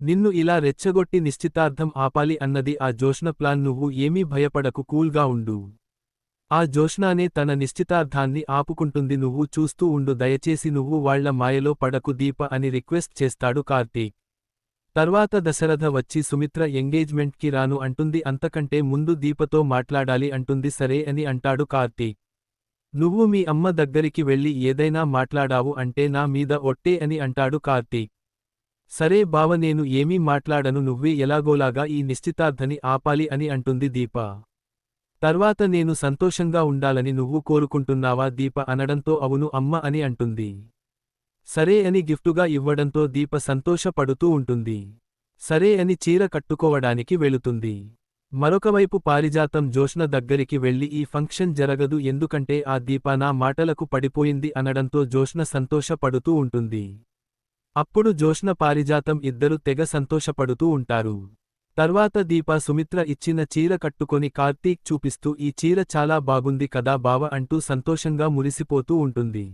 నిన్ను ఇలా రెచ్చగొట్టి నిశ్చితార్థం ఆపాలి అన్నది ఆ జోష్న ప్లాన్. నువ్వు ఏమీ భయపడకు, కూల్గా ఉండు. ఆ జోష్నానే తన నిశ్చితార్థాన్ని ఆపుకుంటుంది. నువ్వు చూస్తూ ఉండు, దయచేసి నువ్వు వాళ్ల మాయలో పడకు దీప అని రిక్వెస్ట్ చేస్తాడు కార్తీక్. తర్వాత దశరథ వచ్చి సుమిత్ర ఎంగేజ్మెంట్కి రాను అంటుంది. అంతకంటే ముందు దీపతో మాట్లాడాలి అంటుంది. సరే అని అంటాడు కార్తీక్. నువ్వు మీ అమ్మ దగ్గరికి వెళ్ళి ఏదైనా మాట్లాడావు అంటే నా మీద ఒట్టే అని అంటాడు కార్తీక్. సరే బావ, నేను ఏమీ మాట్లాడను, నువ్వే ఎలాగోలాగా ఈ నిశ్చితార్థని ఆపాలి అని అంటుంది దీప. తర్వాత నేను సంతోషంగా ఉండాలని నువ్వు కోరుకుంటున్నావా దీప అనడంతో అవును అమ్మ అని అంటుంది. సరే అని గిఫ్టుగా ఇవ్వడంతో దీప సంతోషపడుతూ ఉంటుంది. సరే అని చీర కట్టుకోవడానికి వెళుతుంది. మరొకవైపు పారిజాతం జోష్న దగ్గరికి వెళ్ళి ఈ ఫంక్షన్ జరగదు ఎందుకంటే ఆ దీప నా మాటలకు పడిపోయింది అనడంతో జోష్న సంతోషపడుతూ ఉంటుంది. అప్పుడు జోష్న పారిజాతం ఇద్దరు తెగ సంతోషపడుతూ ఉంటారు. తర్వాత దీప సుమిత్ర ఇచ్చిన చీర కట్టుకొని కార్తీక్ చూపిస్తూ ఈ చీర చాలా బాగుంది కదా బావ అంటూ సంతోషంగా మురిసిపోతూ ఉంటుంది.